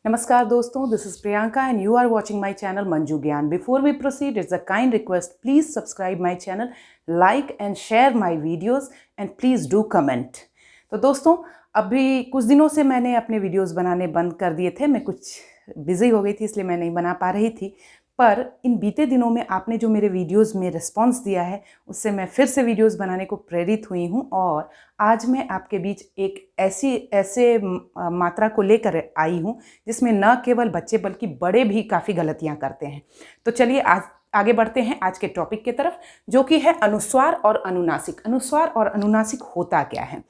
नमस्कार दोस्तों, this is Priyanka and you are watching my channel Manju Gyan. Before we proceed, it's a kind request, please subscribe my channel, like and share my videos and please do comment. तो दोस्तों, अभी कुछ दिनों से मैंने अपने वीडियोस बनाने बंद कर दिए थे। मैं कुछ बिजी हो गई थी, इसलिए मैं नहीं बना पा रही थी। पर इन बीते दिनों में आपने जो मेरे वीडियोस में रिस्पांस दिया है, उससे मैं फिर से वीडियोस बनाने को प्रेरित हुई हूँ और आज मैं आपके बीच एक ऐसे मात्रा को लेकर आई हूँ जिसमें न केवल बच्चे बल्कि बड़े भी काफ़ी गलतियाँ करते हैं। तो चलिए आज आगे बढ़ते हैं आज के टॉपिक की तरफ, जो कि है अनुस्वार और अनुनासिक। अनुस्वार और अनुनासिक होता क्या है?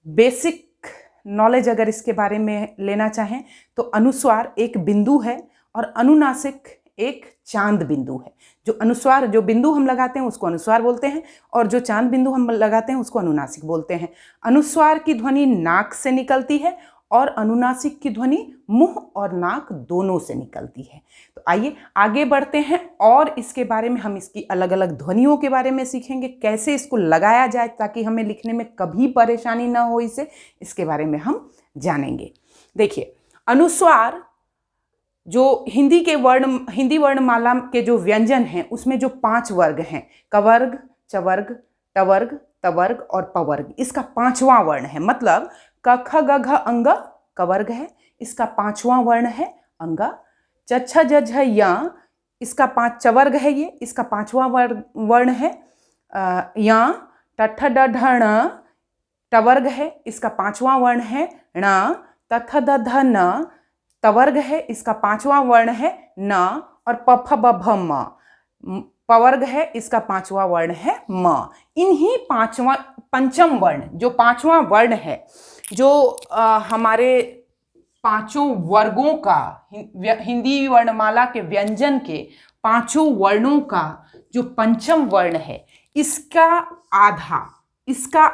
बेसिक नॉलेज अगर इसके बारे में लेना चाहें तो अनुस्वार एक बिंदु है और अनुनासिक एक चांद बिंदु है। जो अनुस्वार, जो बिंदु हम लगाते हैं उसको अनुस्वार बोलते हैं और जो चांद बिंदु हम लगाते हैं उसको अनुनासिक बोलते हैं। अनुस्वार की ध्वनि नाक से निकलती है और अनुनासिक की ध्वनि मुंह और नाक दोनों से निकलती है। तो आइए आगे बढ़ते हैं और इसके बारे में हम इसकी अलग अलग ध्वनियों के बारे में सीखेंगे, कैसे इसको लगाया जाए ताकि हमें लिखने में कभी परेशानी ना हो। इसके बारे में हम जानेंगे। देखिए, अनुस्वार जो हिंदी वर्णमाला के जो व्यंजन हैं उसमें जो 5 वर्ग हैं, कवर्ग, चवर्ग, टवर्ग, तवर्ग और पवर्ग, इसका 5वां वर्ण है। मतलब क ख ग घ अंग कवर्ग है, इसका 5वां वर्ण है अंग। च छ ज झ य, इसका 5 चवर्ग है, ये इसका 5वां वर्ण है य। ट ठ ड ढ ण टवर्ग है, इसका 5वां वर्ण है ण। त थ द ध न तवर्ग है, इसका 5वां वर्ण है न। और प फ ब भ म पवर्ग है, इसका 5वां वर्ण है म। इन्हीं पंचम वर्ण, जो 5वां वर्ण है, जो हमारे 5 वर्गों का, हिंदी वर्णमाला के व्यंजन के 5 वर्णों का जो पंचम वर्ण है, इसका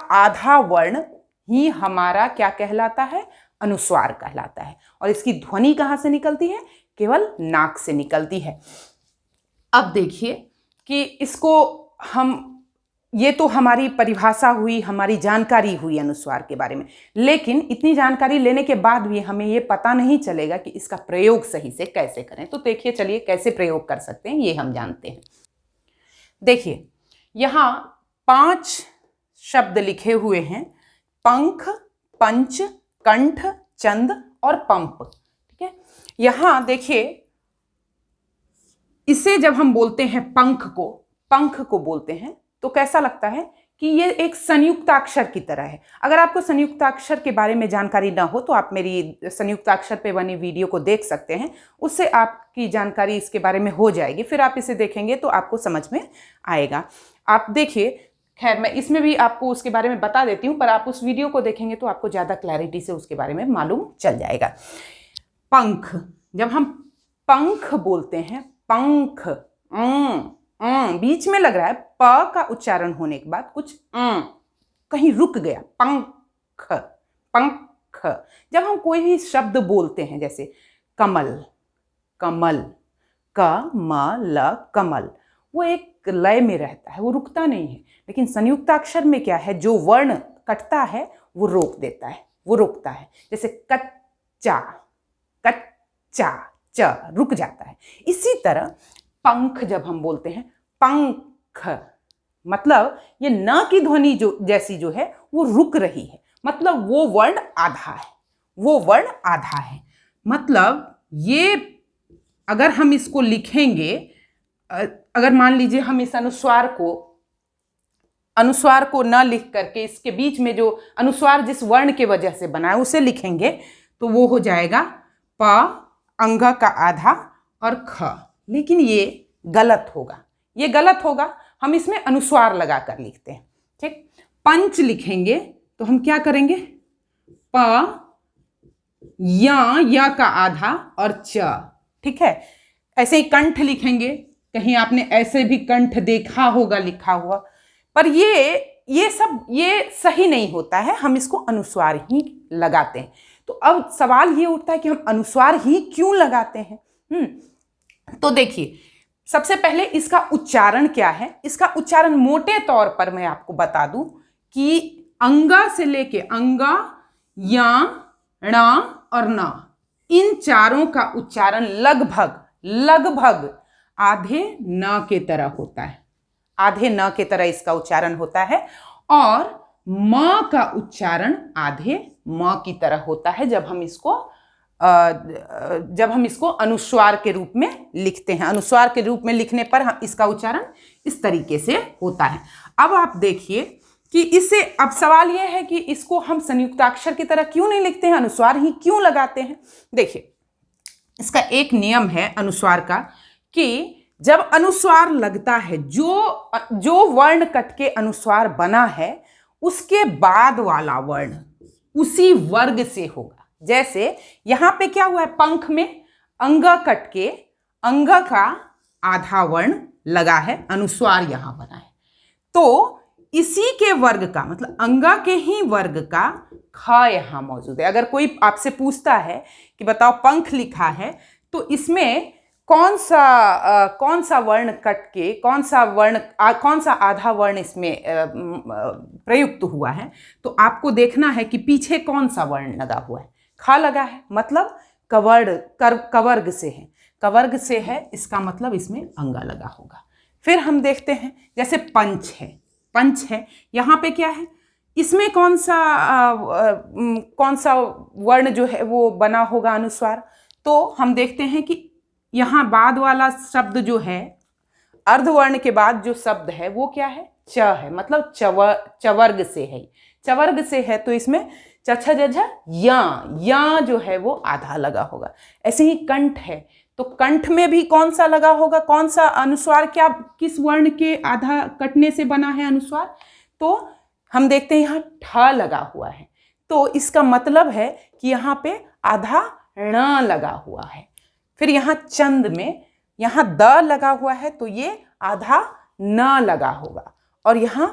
आधा वर्ण ही हमारा क्या कहलाता है? अनुस्वार कहलाता है। और इसकी ध्वनि कहाँ से निकलती है? केवल नाक से निकलती है। अब देखिए कि इसको ये तो हमारी परिभाषा हुई, हमारी जानकारी हुई अनुस्वार के बारे में। लेकिन इतनी जानकारी लेने के बाद भी हमें ये पता नहीं चलेगा कि इसका प्रयोग सही से कैसे करें। तो देखिए, चलिए कैसे प्रयोग कर सकते हैं ये हम जानते हैं। देखिए, यहाँ 5 शब्द लिखे हुए हैं, पंख, पंच, कंठ, चंद और पंप। ठीक है, यहां देखिए, इसे जब हम बोलते हैं पंख को बोलते हैं तो कैसा लगता है कि ये एक संयुक्ताक्षर की तरह है। अगर आपको संयुक्ताक्षर के बारे में जानकारी ना हो तो आप मेरी संयुक्ताक्षर पे बनी वीडियो को देख सकते हैं, उससे आपकी जानकारी इसके बारे में हो जाएगी। फिर आप इसे देखेंगे तो आपको समझ में आएगा। आप देखिए, खैर मैं इसमें भी आपको उसके बारे में बता देती हूँ, पर आप उस वीडियो को देखेंगे तो आपको ज़्यादा क्लैरिटी से उसके बारे में मालूम चल जाएगा। पंख, जब हम पंख बोलते हैं, पंख बीच में लग रहा है, प का उच्चारण होने के बाद कुछ कहीं रुक गया, पंख पंख। जब हम कोई भी शब्द बोलते हैं, जैसे कमल, कमल, क म ल कमल, वो एक लय में रहता है, वो रुकता नहीं है। लेकिन संयुक्ताक्षर में क्या है, जो वर्ण कटता है वो रोक देता है, वो रुकता है। जैसे कच्चा, कच्चा, च रुक जाता है। इसी तरह पंख जब हम बोलते हैं, पंख, मतलब ये न की ध्वनि जो जैसी जो है वो रुक रही है, मतलब वो वर्ण आधा है, वो वर्ण आधा है। मतलब ये अगर हम इसको लिखेंगे, अगर मान लीजिए हम इस अनुस्वार को न लिख करके इसके बीच में जो अनुस्वार जिस वर्ण के वजह से बना है उसे लिखेंगे तो वो हो जाएगा प अंग का आधा और ख। लेकिन ये गलत होगा, ये गलत होगा। हम इसमें अनुस्वार लगा कर लिखते हैं। ठीक, पंच लिखेंगे तो हम क्या करेंगे? प या का आधा और च। ठीक है, ऐसे ही कंठ लिखेंगे, कहीं आपने ऐसे भी कंठ देखा होगा लिखा हुआ, पर ये सही नहीं होता है। हम इसको अनुस्वार ही लगाते हैं। तो अब सवाल ये उठता है कि हम अनुस्वार ही क्यों लगाते हैं? तो देखिए, सबसे पहले इसका उच्चारण क्या है। इसका उच्चारण मोटे तौर पर मैं आपको बता दूं कि अंगा से लेके अंगा, या, ण और न, इन चारों का उच्चारण लगभग लगभग आधे न के तरह होता है, आधे न के तरह इसका उच्चारण होता है, और म का उच्चारण आधे म की तरह होता है जब हम इसको अनुस्वार के रूप में लिखते हैं। अनुस्वार के रूप में लिखने पर हम इसका उच्चारण इस तरीके से होता है। अब आप देखिए कि इसे, अब सवाल यह है कि इसको हम संयुक्ताक्षर की तरह क्यों नहीं लिखते हैं, अनुस्वार ही क्यों लगाते हैं। देखिए, इसका एक नियम है अनुस्वार का कि जब अनुस्वार लगता है, जो वर्ण कट के अनुस्वार बना है उसके बाद वाला वर्ण उसी वर्ग से होगा। जैसे यहां पे क्या हुआ है, पंख में अंग कट के अंग का आधा वर्ण लगा है, अनुस्वार यहां बना है, तो इसी के वर्ग का मतलब अंगा के ही वर्ग का ख यहां मौजूद है। अगर कोई आपसे पूछता है कि बताओ पंख लिखा है तो इसमें कौन सा वर्ण कट के कौन सा आधा वर्ण इसमें प्रयुक्त हुआ है, तो आपको देखना है कि पीछे कौन सा वर्ण लगा हुआ है। ख लगा है, मतलब कवर्ग से है, कवर्ग से है, इसका मतलब इसमें अंगा लगा होगा। फिर हम देखते हैं जैसे पंच है, पंच है, यहाँ पे क्या है, इसमें कौन सा वर्ण जो है वो बना होगा अनुस्वार, तो हम देखते हैं कि यहाँ बाद वाला शब्द जो है, अर्धवर्ण के बाद जो शब्द है वो क्या है, च है, मतलब चवर्ग से है, चवर्ग से है, तो इसमें चछ जझ या जो है वो आधा लगा होगा। ऐसे ही कंठ है, तो कंठ में भी कौन सा लगा होगा, कौन सा अनुस्वार, क्या किस वर्ण के आधा कटने से बना है अनुस्वार, तो हम देखते हैं यहाँ ठ लगा हुआ है, तो इसका मतलब है कि यहाँ पे आधा ण लगा हुआ है। फिर यहाँ चंद में यहाँ द लगा हुआ है, तो ये आधा न लगा होगा, और यहाँ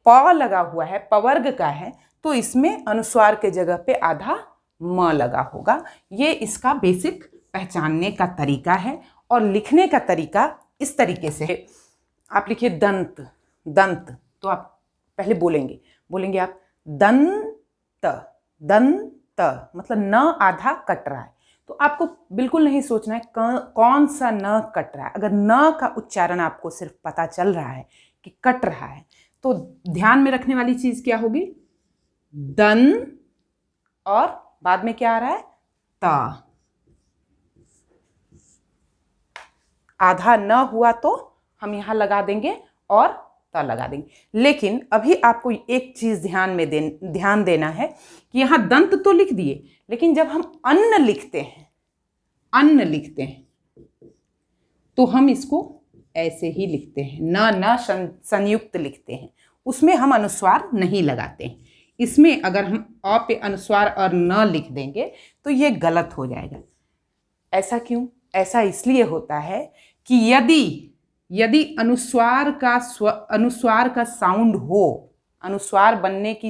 प लगा हुआ है, पवर्ग का है, तो इसमें अनुस्वार के जगह पे आधा म लगा होगा। ये इसका बेसिक पहचानने का तरीका है, और लिखने का तरीका इस तरीके से है। आप लिखिए दंत, दंत, तो आप पहले बोलेंगे आप दंत, दंत, मतलब न आधा कट रहा है, तो आपको बिल्कुल नहीं सोचना है कौन सा न कट रहा है। अगर न का उच्चारण आपको सिर्फ पता चल रहा है कि कट रहा है, तो ध्यान में रखने वाली चीज क्या होगी, दन, और बाद में क्या आ रहा है, ता। आधा न हुआ तो हम यहां लगा देंगे और ता लगा देंगे। लेकिन अभी आपको एक चीज ध्यान देना है कि यहां दंत तो लिख दिए, लेकिन जब हम अन्न लिखते हैं तो हम इसको ऐसे ही लिखते हैं, न संयुक्त लिखते हैं, उसमें हम अनुस्वार नहीं लगाते हैं। इसमें अगर हम अ पे अनुस्वार और न लिख देंगे तो ये गलत हो जाएगा। ऐसा क्यों? ऐसा इसलिए होता है कि यदि अनुस्वार का साउंड हो, अनुस्वार बनने की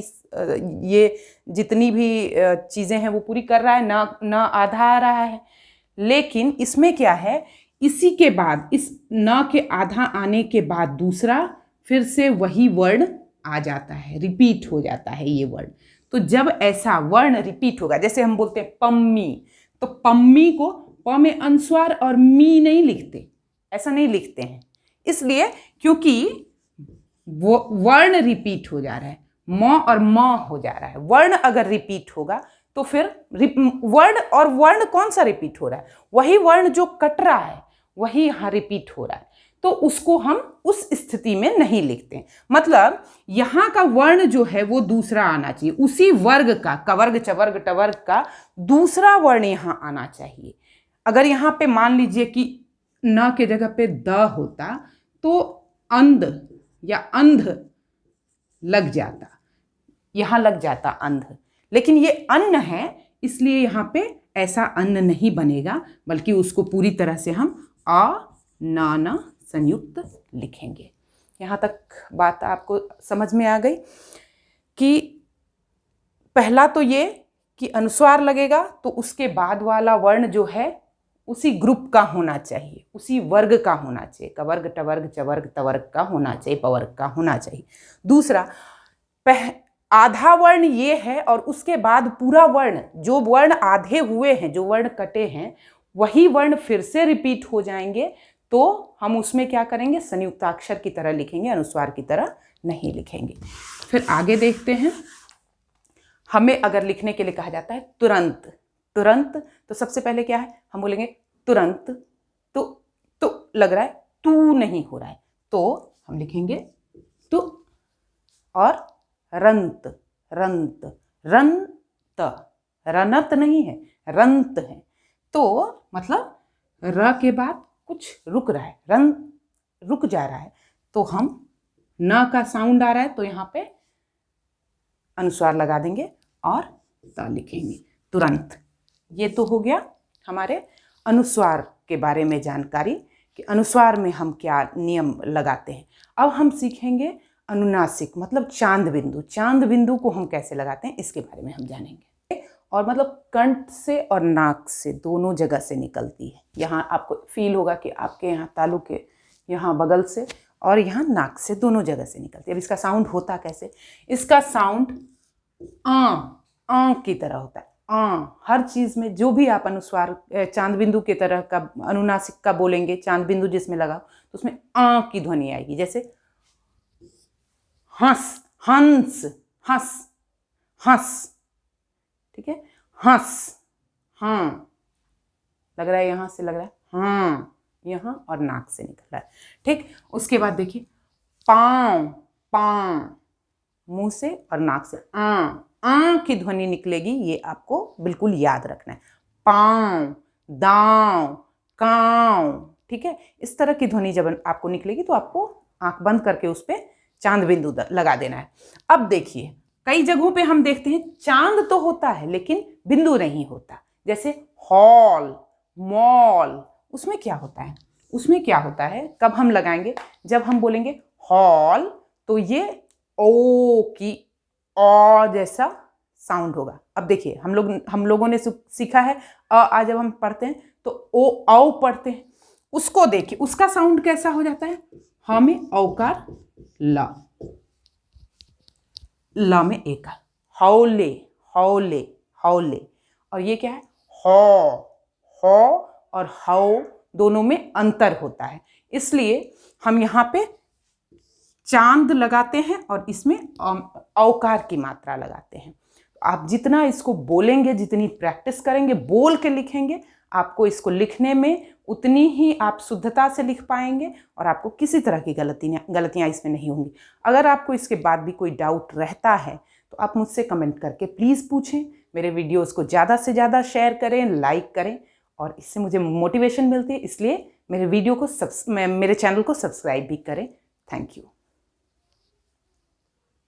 ये जितनी भी चीज़ें हैं वो पूरी कर रहा है, न आधा आ रहा है, लेकिन इसमें क्या है, इसी के बाद इस न के आधा आने के बाद दूसरा फिर से वही वर्ण आ जाता है, रिपीट हो जाता है ये वर्ण। तो जब ऐसा वर्ण रिपीट होगा, जैसे हम बोलते हैं पम्मी, तो पम्मी को प में अनुस्वार और मी नहीं लिखते, ऐसा नहीं लिखते हैं, इसलिए क्योंकि वो वर्ण रिपीट हो जा रहा है, म और म हो जा रहा है। वर्ण अगर रिपीट होगा तो फिर वर्ण कौन सा रिपीट हो रहा है, वही वर्ण जो कट रहा है वही यहाँ रिपीट हो रहा है, तो उसको हम उस स्थिति में नहीं लिखते। मतलब यहाँ का वर्ण जो है वो दूसरा आना चाहिए, उसी वर्ग का, कवर्ग चवर्ग टवर्ग का दूसरा वर्ण यहाँ आना चाहिए। अगर यहाँ पे मान लीजिए कि न के जगह पे द होता तो अंध या अंध लग जाता, यहाँ लग जाता अंध, लेकिन ये अन्न है इसलिए यहाँ पे ऐसा अन्न नहीं बनेगा, बल्कि उसको पूरी तरह से हम अ न संयुक्त लिखेंगे। यहाँ तक बात आपको समझ में आ गई कि पहला तो ये कि अनुस्वार लगेगा तो उसके बाद वाला वर्ण जो है उसी ग्रुप का होना चाहिए, उसी वर्ग का होना चाहिए, कवर्ग टवर्ग चवर्ग तवर्ग का होना चाहिए, पवर्ग का होना चाहिए। दूसरा, आधा वर्ण ये है और उसके बाद पूरा वर्ण, जो वर्ण आधे हुए हैं, जो वर्ण कटे हैं, वही वर्ण फिर से रिपीट हो जाएंगे, तो हम उसमें क्या करेंगे, संयुक्ताक्षर की तरह लिखेंगे, अनुस्वार की तरह नहीं लिखेंगे। फिर आगे देखते हैं। हमें अगर लिखने के लिए कहा जाता है तुरंत, तुरंत, तो सबसे पहले क्या है, हम बोलेंगे तुरंत। तो लग रहा है तू नहीं हो रहा है, तो हम लिखेंगे तु। और रंत, रंत, रंत, रनत नहीं है, रंत है। तो मतलब र के बाद कुछ रुक रहा है, रन रुक जा रहा है, तो हम न का साउंड आ रहा है, तो यहाँ पे अनुस्वार लगा देंगे और त लिखेंगे, तुरंत। ये तो हो गया हमारे अनुस्वार के बारे में जानकारी कि अनुस्वार में हम क्या नियम लगाते हैं। अब हम सीखेंगे अनुनासिक, मतलब चांद बिंदु। चांद बिंदु को हम कैसे लगाते हैं इसके बारे में हम जानेंगे। और मतलब कंठ से और नाक से दोनों जगह से निकलती है। यहाँ आपको फील होगा कि आपके यहाँ तालू के यहाँ बगल से और यहाँ नाक से, दोनों जगह से निकलती है। अब इसका साउंड होता कैसे, इसका साउंड आ की तरह होता है। हर चीज़ में जो भी आप अनुस्वार चांद बिंदु की तरह का अनुनासिक का बोलेंगे, चांद बिंदु जिसमें लगा तो उसमें की ध्वनि आएगी। जैसे हंस, हंस, हंस, हंस, ठीक है, हंस, हाँ, लग रहा है यहाँ से, लग रहा है हाँ, यहाँ और नाक से निकल रहा है, ठीक। उसके बाद देखिए पाँव, पाँव, मुंह से और नाक से की ध्वनि निकलेगी, ये आपको बिल्कुल याद रखना है। पाँव, दाँव, काँव, ठीक है, इस तरह की ध्वनि जब आपको निकलेगी तो आपको आंख बंद करके उस पर चांद बिंदु लगा देना है। अब देखिए कई जगहों पे हम देखते हैं चांद तो होता है लेकिन बिंदु नहीं होता। जैसे हॉल, मॉल, उसमें क्या होता है, उसमें क्या होता है, कब हम लगाएंगे, जब हम बोलेंगे हॉल तो ये ओ की ओ जैसा साउंड होगा। अब देखिए हम लोगों ने सीखा है आ जब हम पढ़ते हैं तो ओ औ पढ़ते हैं, उसको देखिए उसका साउंड कैसा हो जाता है, ह में औकार ला, ला में एकार, हौले, हौले, हौले। और ये क्या है, हो और हौ दोनों में अंतर होता है, इसलिए हम यहाँ पे चांद लगाते हैं और इसमें औकार की मात्रा लगाते हैं। आप जितना इसको बोलेंगे, जितनी प्रैक्टिस करेंगे, बोल के लिखेंगे, आपको इसको लिखने में उतनी ही आप शुद्धता से लिख पाएंगे और आपको किसी तरह की गलतियाँ इसमें नहीं होंगी। अगर आपको इसके बाद भी कोई डाउट रहता है तो आप मुझसे कमेंट करके प्लीज़ पूछें। मेरे वीडियोज़ को ज़्यादा से ज़्यादा शेयर करें, लाइक करें, और इससे मुझे मोटिवेशन मिलती है, इसलिए मेरे चैनल को सब्सक्राइब भी करें। Thank you.